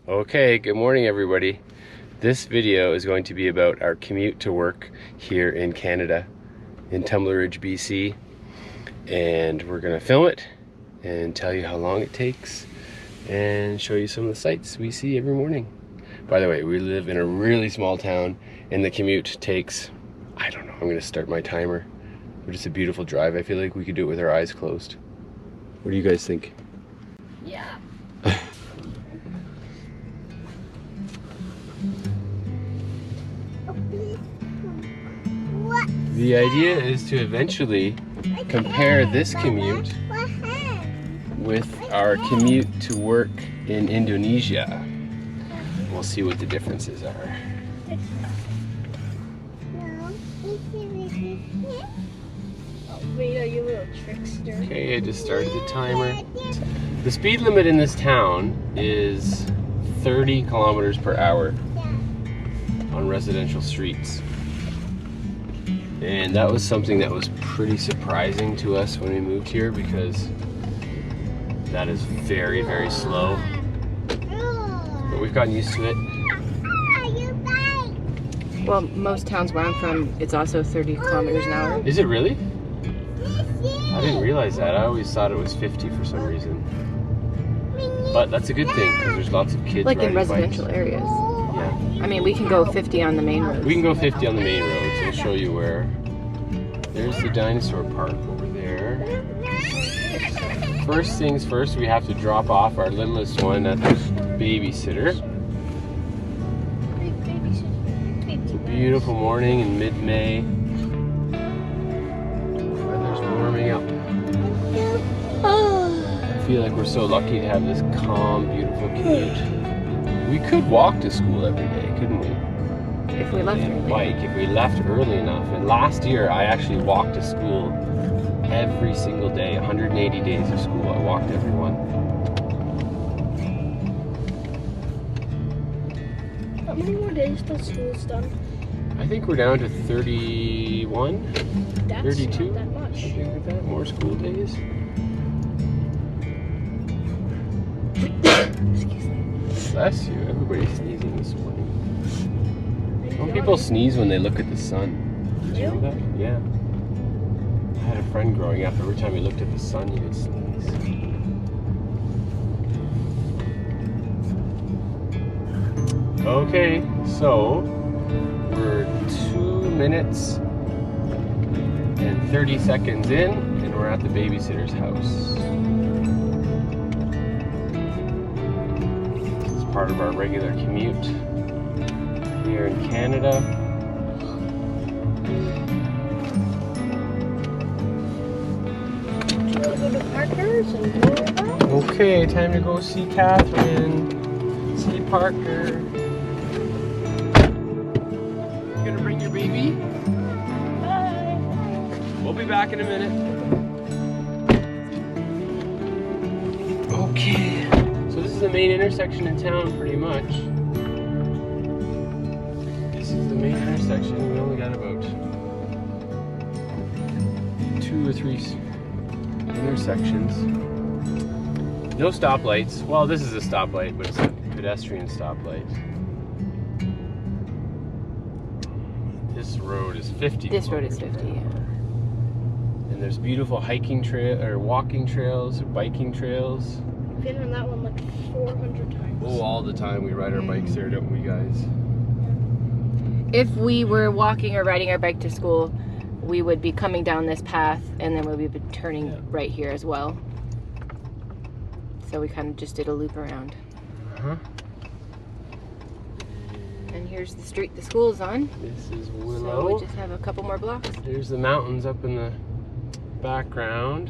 Okay, good morning everybody. This video is going to be about our commute to work here in Canada, in Tumbler Ridge, BC. And we're gonna film it and tell you how long it takes and show you some of the sights we see every morning. By the way, we live in a really small town and the commute takes, I don't know, I'm gonna start my timer. But it's a beautiful drive. I feel like we could do it with our eyes closed. What do you guys think? Yeah. The idea is to eventually compare this commute with our commute to work in Indonesia. We'll see what the differences are. Rita, you little trickster. Okay, I just started the timer. The speed limit in this town is 30 kilometers per hour on residential streets. And that was something that was pretty surprising to us when we moved here because that is very, very slow. But we've gotten used to it. Well, most towns where I'm from, it's also 30 kilometers an hour. Is it really? I didn't realize that. I always thought it was 50 for some reason. But that's a good thing because there's lots of kids Like riding in residential bikes. areas. Yeah. I mean, we can go 50 on the main road. We can go 50 on the main roads. I'll show you where. There's the dinosaur park over there. First things first, we have to drop off our littlest one at the babysitter. It's a beautiful morning in mid-May. Weather's warming up. I feel like we're so lucky to have this calm, beautiful commute. We could walk to school every day, couldn't we? If we left And bike if we left early enough. And last year I actually walked to school every single day. 180 days of school, I walked every one. How many more days till school's done? I think we're down to 31, That's 32, not that much. something like that. More school days. Excuse me. Bless you. Everybody's sneezing this morning. Don't people sneeze when they look at the sun? Did you know that? Yeah. I had a friend growing up, every time he looked at the sun, he would sneeze. Okay, so we're 2 minutes and 30 seconds in, and we're at the babysitter's house. This is part of our regular commute here in Canada. Go to Parker's and go back. Okay, time to go see Catherine, see Parker. You gonna bring your baby? Bye. We'll be back in a minute. Okay, so this is the main intersection in town pretty much. This is the main intersection. We only got about 2 or 3 intersections. No stoplights. Well, this is a stoplight, but it's a pedestrian stoplight. This road is 50. This road is 50, yeah. And there's beautiful hiking trail or walking trails or biking trails. I've been on that one like 400 times. Oh, all the time we ride our bikes there, don't we, guys? If we were walking or riding our bike to school, we would be coming down this path and then we would be turning right here as well. So we kind of just did a loop around. Uh-huh. And here's the street the school's on. This is So Willow. we just have a couple more blocks. There's the mountains up in the background.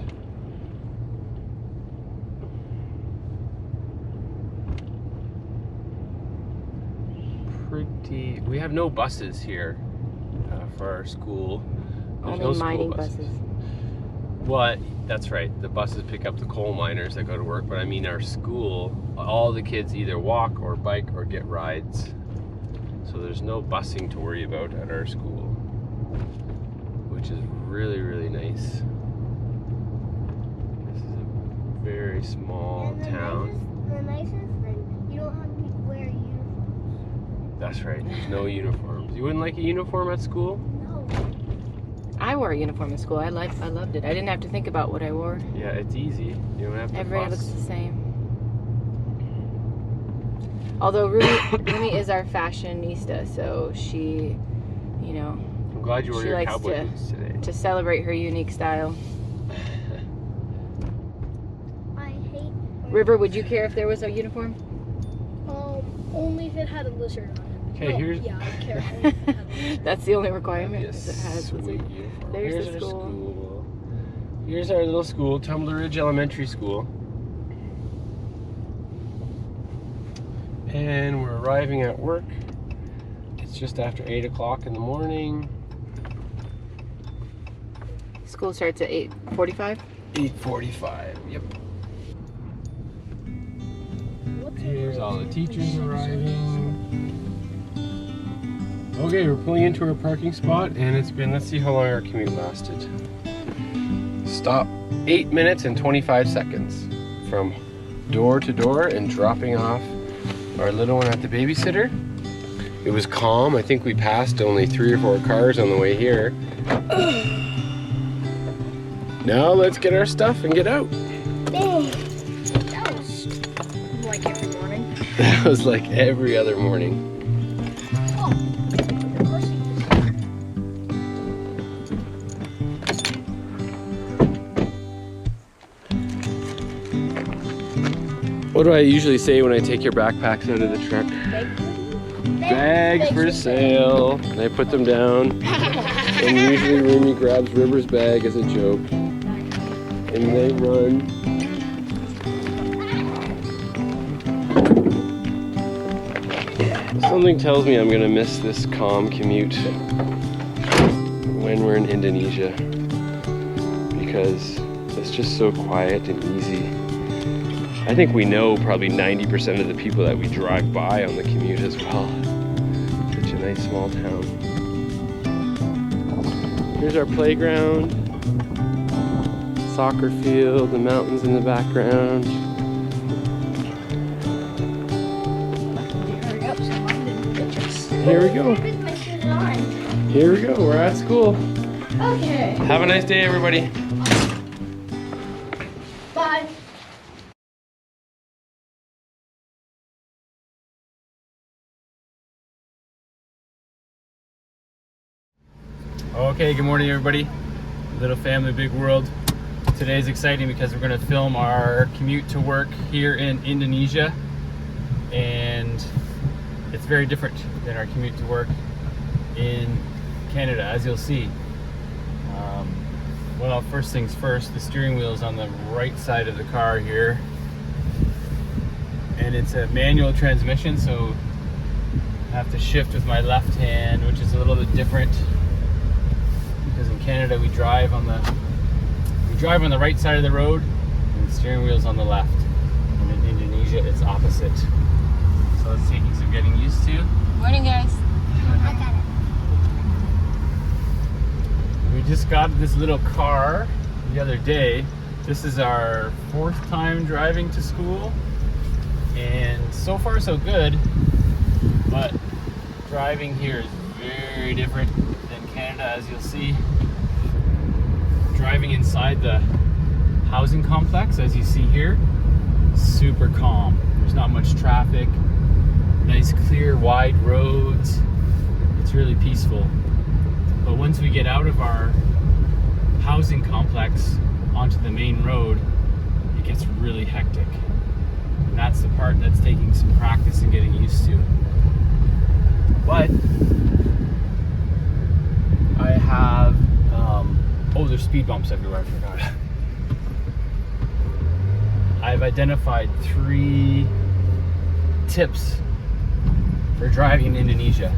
Pretty. We have no buses here for our school. There's Only no school mining buses. Well, that's right. The buses pick up the coal miners that go to work, but I mean our school, all the kids either walk or bike or get rides. So there's no busing to worry about at our school, which is really, really nice. This is a very small town. The nicest thing, you don't have to wear That's right, there's no uniforms. You wouldn't like a uniform at school? No. I wore a uniform in school. I loved it. I didn't have to think about what I wore. Yeah, it's easy. You don't have to Everybody fuss. looks the same. Although Rumi is our fashionista, so she, you know, I'm glad you wore she your likes cowboy boots today. to celebrate her unique style. I hate. River, would you care if there was a uniform? Only if it had a lizard on it. Okay, here's. Yeah, I care. Only if it had a lizard. That's the only requirement. Yes, is it has sweet lizard. uniform. There's Here's the our school. school. Here's our little school, Tumbler Ridge Elementary School. And we're arriving at work. It's just after 8 o'clock in the morning. School starts at 8:45. 8:45, yep. What's Here's all the teachers arriving. Okay, we're pulling into our parking spot, and it's been, let's see how long our commute lasted. Stop, 8 minutes and 25 seconds from door to door and dropping off our little one at the babysitter. It was calm. I think we passed only 3 or 4 cars on the way here. Now let's get our stuff and get out. That was like every morning. That was like every other morning. Oh, of course it What do I usually say when I take your backpacks out of the truck? is. Bags for sale. And I put them down. And usually Rumi grabs River's bag as a joke. And they run. Something tells me I'm gonna miss this calm commute when we're in Indonesia. Because it's just so quiet and easy. I think we know probably 90% of the people that we drive by on the commute as well. Such a nice small town. Here's our playground. Soccer field, the mountains in the background. Hurry up, so mom didn't get us. Here we go. With my shoes on. Here we go, we're at school. Okay. Have a nice day, everybody. Bye. Okay, good morning everybody. Little family, big world. Today's exciting because we're going to film our commute to work here in Indonesia, and it's very different than our commute to work in Canada, as you'll see. Well, first things first, the steering wheel is on the right side of the car here, and it's a manual transmission, so I have to shift with my left hand, which is a little bit different. Because in Canada we drive on the right side of the road and the steering wheel's on the left. And in Indonesia it's opposite. So it's taking some getting used to. Morning, guys. I got it. We just got this little car the other day. This is our 4th time driving to school, and so far so good, but driving here is very different than Canada, as you'll see. Driving inside the housing complex, as you see here, super calm. There's not much traffic, nice clear wide roads. It's really peaceful. But once we get out of our housing complex onto the main road, it gets really hectic. And that's the part that's taking some practice and getting used to. But I have, oh, there's speed bumps everywhere, I forgot. I've identified 3 tips for driving in Indonesia.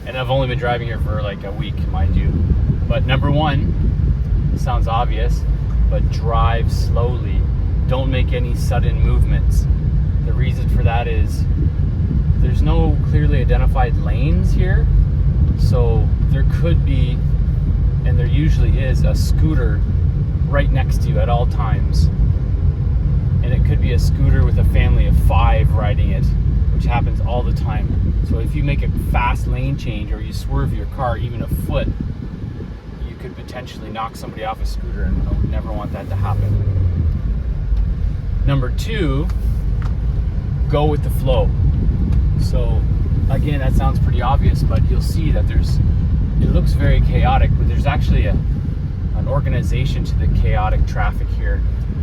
And I've only been driving here for like a week, mind you. But number 1, sounds obvious, but drive slowly. Don't make any sudden movements. The reason for that is there's no clearly identified lanes here. So there could be, and there usually is, a scooter right next to you at all times. And it could be a scooter with a family of 5 riding it, which which happens all the time. So if you make a fast lane change or you swerve your car even a foot, you could potentially knock somebody off a scooter, and I would never want that to happen. Number two, go with the flow. So again, that sounds pretty obvious, but you'll see that it looks very chaotic, but there's actually an organization to the chaotic traffic here.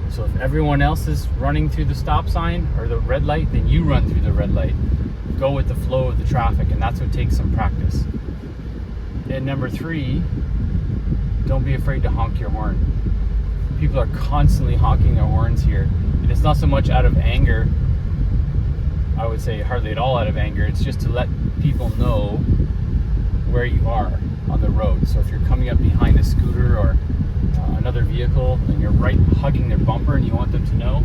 So if everyone else is running through the stop sign or the red light, then you run through the red light. Go with the flow of the traffic, and that's what takes some practice. And number three, don't be afraid to honk your horn. People are constantly honking their horns here, and it's not so much out of anger. I would say hardly at all out of anger. It's just to let people know where you are on the road. So if you're coming up behind a scooter or another vehicle and you're right hugging their bumper and you want them to know,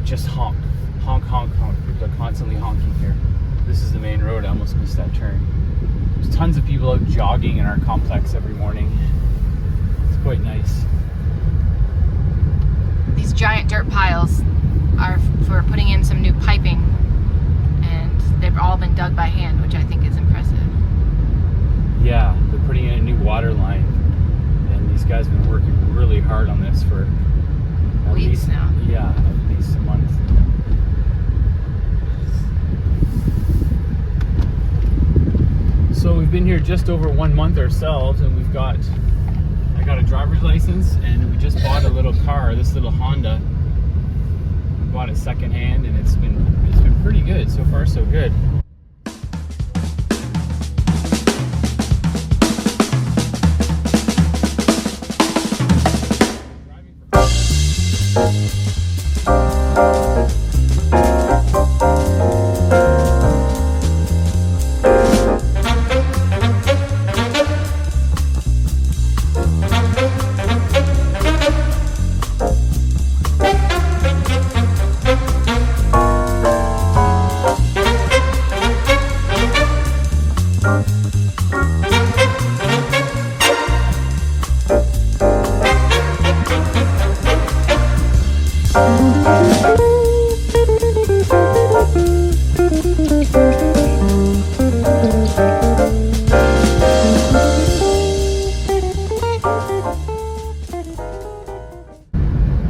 just honk. Honk, honk, honk. People are constantly honking here. This is the main road. I almost missed that turn. There's tons of people out jogging in our complex every morning. It's quite nice. These giant dirt piles are for putting in some new piping, and they've all been dug by hand, which I think is impressive. Yeah, they're putting in a new water line, and these guys have been working really hard on this for at Weeks least now. Yeah, at least a month. So we've been here just over 1 month ourselves, and I got a driver's license, and we just bought a little car, this little Honda. We bought it secondhand, and it's been pretty good. So far, so good.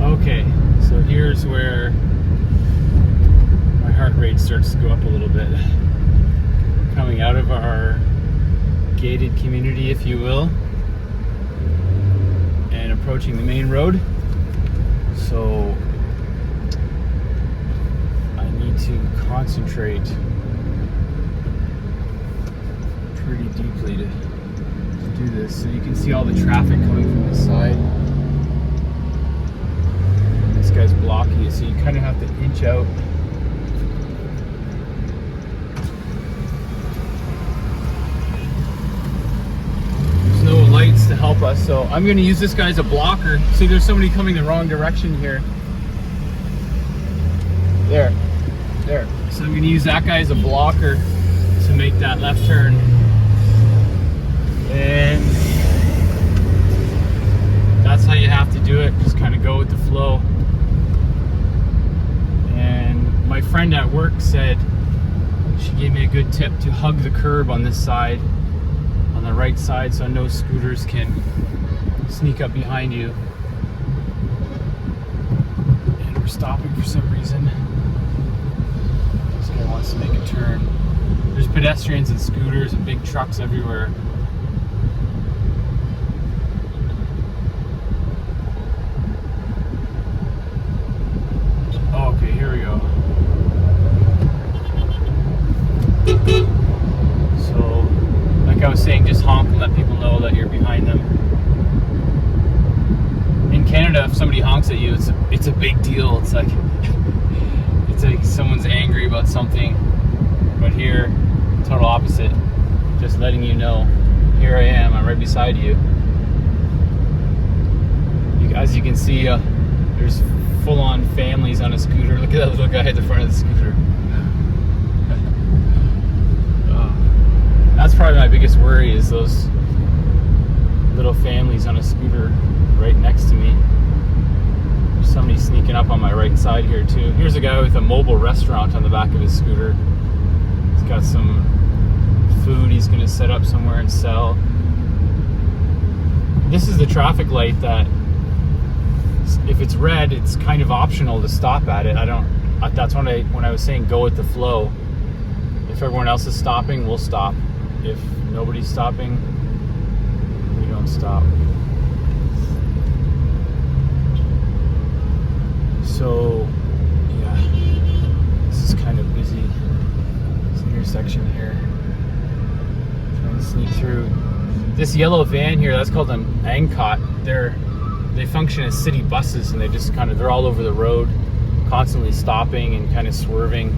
Okay, so here's where my heart rate starts to go up a little bit. Coming out of our gated community, if you will, and approaching the main road. So I need to concentrate pretty deeply to do this. So you can see all the traffic coming from this side. This guy's blocking it, so you kind of have to inch out. There's no lights to help us, so I'm going to use this guy as a blocker. See, there's somebody coming the wrong direction here. There. So I'm going to use that guy as a blocker to make that left turn. And that's how you have to do it. Just kind of go with the flow. And my friend at work said, she gave me a good tip to hug the curb on this side, on the right side, so no scooters can sneak up behind you. And we're stopping for some reason. This guy wants to make a turn. There's pedestrians and scooters and big trucks everywhere. Okay, here we go. So, like I was saying, just honk and let people know that you're behind them. In Canada, if somebody honks at you, it's a big deal. It's like someone's angry about something. But here, total opposite. Just letting you know, here I am. I'm right beside you. As you can see, there's full-on families on a scooter. Look at that little guy at the front of the scooter. That's probably my biggest worry, is those little families on a scooter right next to me. There's somebody sneaking up on my right side here too. Here's a guy with a mobile restaurant on the back of his scooter. He's got some food he's gonna set up somewhere and sell. This is the traffic light that, if it's red, it's kind of optional to stop at it. That's when I was saying go with the flow. If everyone else is stopping, we'll stop. If nobody's stopping, we don't stop. So, yeah, this is kind of busy. This intersection here. Trying to sneak through. This yellow van here, that's called an angkot. They function as city buses, and they're all over the road, constantly stopping and kind of swerving.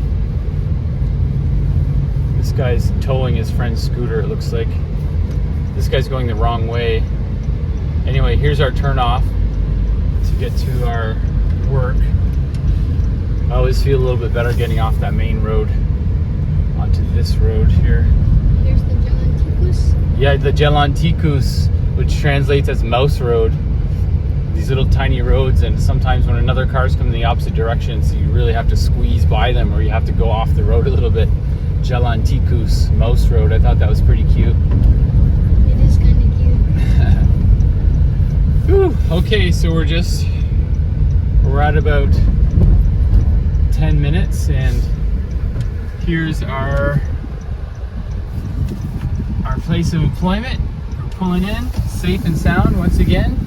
This guy's towing his friend's scooter, it looks like. This guy's going the wrong way. Anyway, here's our turnoff to get to our work. I always feel a little bit better getting off that main road onto this road here. Here's the Jalan Tikus. Yeah, the Jalan Tikus, which translates as mouse road. These little tiny roads, and sometimes when another car's coming in the opposite direction, so you really have to squeeze by them, or you have to go off the road a little bit. Jalan Tikus, mouse road. I thought that was pretty cute. It is kind of cute. Whew. Okay, so we're at about 10 minutes, and here's our place of employment. We're pulling in safe and sound once again.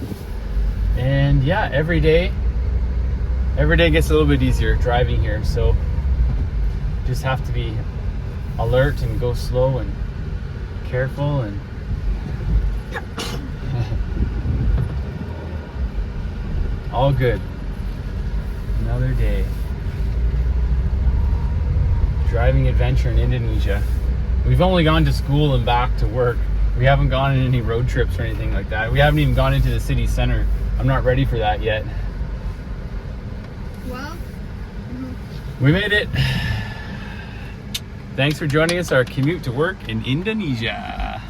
And yeah, every day gets a little bit easier driving here, so just have to be alert and go slow and careful, and all good. Another day. Driving adventure in Indonesia. We've only gone to school and back to work. We haven't gone on any road trips or anything like that. We haven't even gone into the city center. I'm not ready for that yet. Well, we made it. Thanks for joining us, our commute to work in Indonesia.